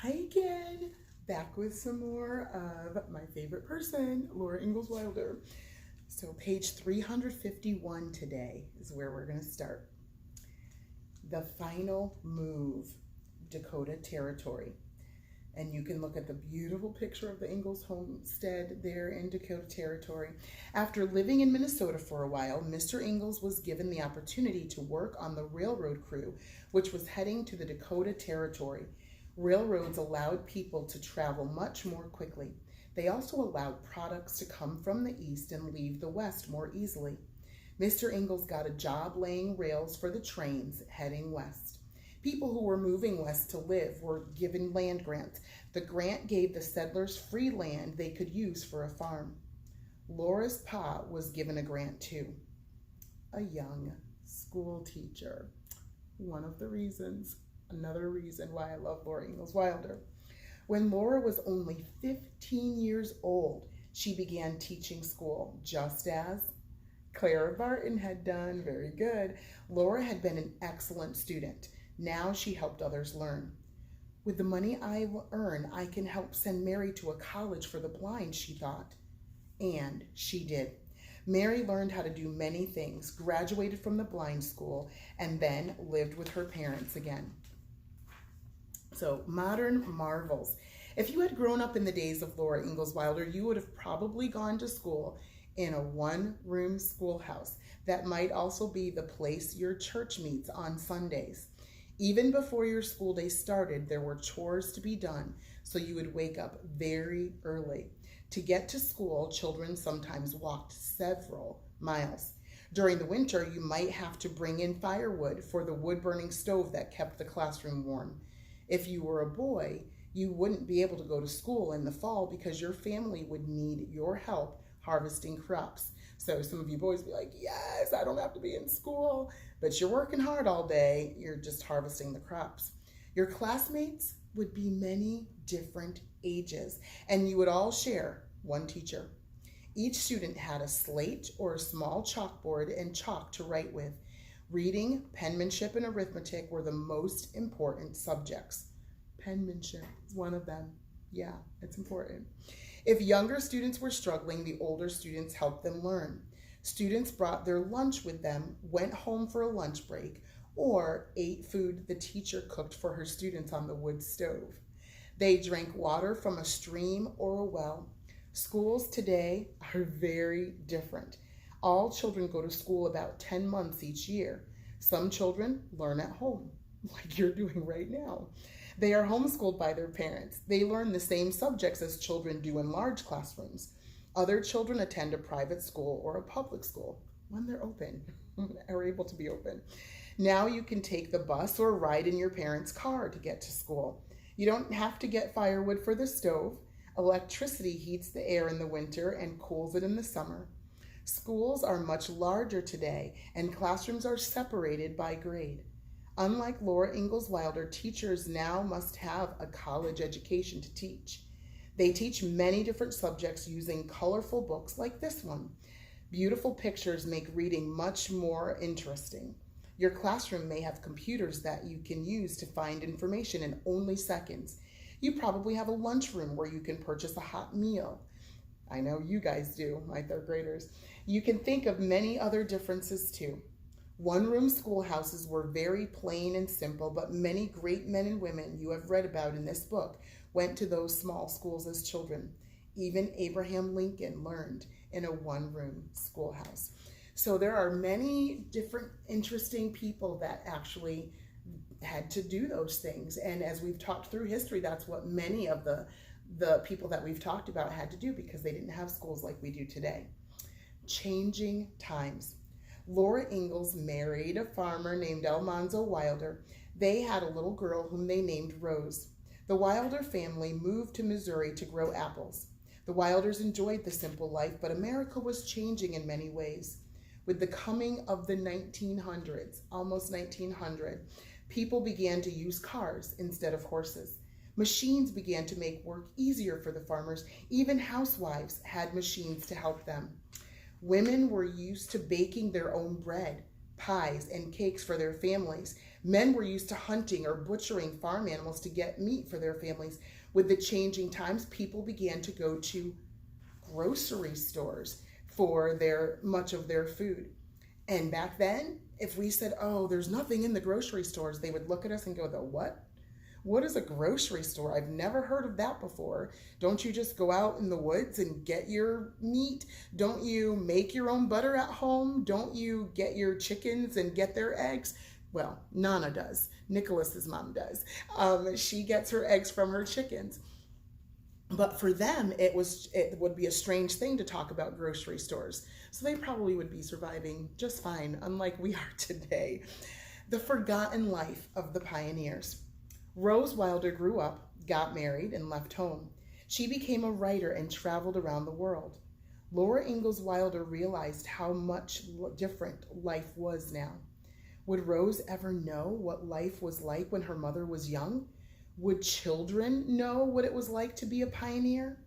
Hi again, back with some more of my favorite person, Laura Ingalls Wilder. So page 351 today is where we're going to start. The final move, Dakota Territory. And you can look at the beautiful picture of the Ingalls homestead there in Dakota Territory. After living in Minnesota for a while, Mr. Ingalls was given the opportunity to work on the railroad crew, which was heading to the Dakota Territory. Railroads allowed people to travel much more quickly. They also allowed products to come from the east and leave the west more easily. Mr. Ingalls got a job laying rails for the trains heading west. People who were moving west to live were given land grants. The grant gave the settlers free land they could use for a farm. Laura's pa was given a grant too. A young school teacher. Another reason why I love Laura Ingalls Wilder. When Laura was only 15 years old, she began teaching school, just as Clara Barton had done. Very good. Laura had been an excellent student. Now she helped others learn. With the money I will earn, I can help send Mary to a college for the blind, she thought. And she did. Mary learned how to do many things, graduated from the blind school, and then lived with her parents again. So, modern marvels. If you had grown up in the days of Laura Ingalls Wilder, you would have probably gone to school in a one-room schoolhouse. That might also be the place your church meets on Sundays. Even before your school day started, there were chores to be done, so you would wake up very early. To get to school, children sometimes walked several miles. During the winter, you might have to bring in firewood for the wood-burning stove that kept the classroom warm. If you were a boy, you wouldn't be able to go to school in the fall because your family would need your help harvesting crops. So some of you boys be like, yes, I don't have to be in school, but you're working hard all day. You're just harvesting the crops. Your classmates would be many different ages, and you would all share one teacher. Each student had a slate or a small chalkboard and chalk to write with. Reading, penmanship, and arithmetic were the most important subjects. Penmanship is one of them. Yeah, it's important. If younger students were struggling, the older students helped them learn. Students brought their lunch with them, went home for a lunch break, or ate food the teacher cooked for her students on the wood stove. They drank water from a stream or a well. Schools today are very different. All children go to school about 10 months each year. Some children learn at home, like you're doing right now. They are homeschooled by their parents. They learn the same subjects as children do in large classrooms. Other children attend a private school or a public school when they're open, are able to be open. Now you can take the bus or ride in your parents' car to get to school. You don't have to get firewood for the stove. Electricity heats the air in the winter and cools it in the summer. Schools are much larger today, and classrooms are separated by grade. Unlike Laura Ingalls Wilder, teachers now must have a college education to teach. They teach many different subjects using colorful books like this one. Beautiful pictures make reading much more interesting. Your classroom may have computers that you can use to find information in only seconds. You probably have a lunchroom where you can purchase a hot meal. I know you guys do, my third graders. You can think of many other differences too. One-room schoolhouses were very plain and simple, but many great men and women you have read about in this book went to those small schools as children. Even Abraham Lincoln learned in a one-room schoolhouse. So there are many different interesting people that actually had to do those things. And as we've talked through history, that's what many of the people that we've talked about had to do because they didn't have schools like we do today. Changing times. Laura Ingalls married a farmer named Almanzo Wilder. They had a little girl whom they named Rose. The Wilder family moved to Missouri to grow apples. The Wilders enjoyed the simple life, but America was changing in many ways. With the coming of the 1900s, almost 1900, people began to use cars instead of horses. Machines began to make work easier for the farmers. Even housewives had machines to help them. Women were used to baking their own bread, pies, and cakes for their families. Men were used to hunting or butchering farm animals to get meat for their families. With the changing times, people began to go to grocery stores for much of their food. And back then, if we said, oh, there's nothing in the grocery stores, they would look at us and go, the what? What is a grocery store? I've never heard of that before. Don't you just go out in the woods and get your meat? Don't you make your own butter at home? Don't you get your chickens and get their eggs? Well, Nana does. Nicholas's mom does. She gets her eggs from her chickens. But for them, it would be a strange thing to talk about grocery stores. So they probably would be surviving just fine, unlike we are today. The forgotten life of the pioneers. Rose Wilder grew up, got married, and left home. She became a writer and traveled around the world. Laura Ingalls Wilder realized how much different life was now. Would Rose ever know what life was like when her mother was young? Would children know what it was like to be a pioneer?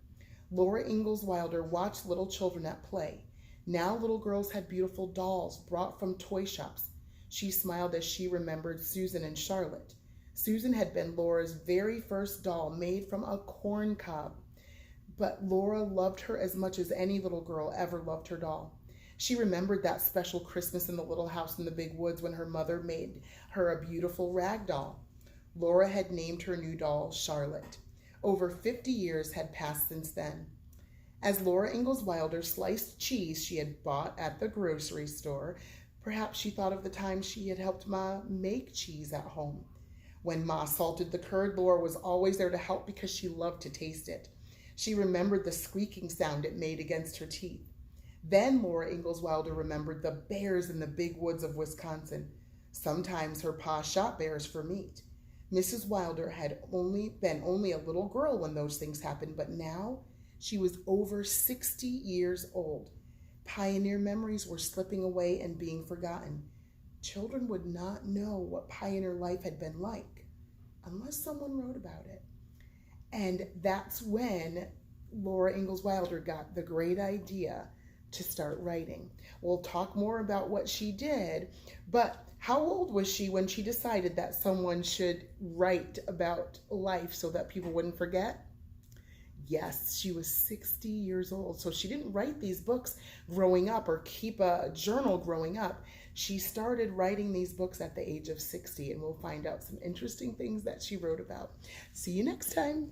Laura Ingalls Wilder watched little children at play. Now little girls had beautiful dolls brought from toy shops. She smiled as she remembered Susan and Charlotte. Susan had been Laura's very first doll, made from a corn cob. But Laura loved her as much as any little girl ever loved her doll. She remembered that special Christmas in the little house in the big woods when her mother made her a beautiful rag doll. Laura had named her new doll Charlotte. Over 50 years had passed since then. As Laura Ingalls Wilder sliced cheese she had bought at the grocery store, perhaps she thought of the time she had helped Ma make cheese at home. When Ma salted the curd, Laura was always there to help because she loved to taste it. She remembered the squeaking sound it made against her teeth. Then Laura Ingalls Wilder remembered the bears in the big woods of Wisconsin. Sometimes her pa shot bears for meat. Mrs. Wilder had been only a little girl when those things happened, but now she was over 60 years old. Pioneer memories were slipping away and being forgotten. Children would not know what pioneer life had been like unless someone wrote about it. And that's when Laura Ingalls Wilder got the great idea to start writing. We'll talk more about what she did, but how old was she when she decided that someone should write about life so that people wouldn't forget? Yes, she was 60 years old. So she didn't write these books growing up or keep a journal growing up. She started writing these books at the age of 60, and we'll find out some interesting things that she wrote about. See you next time.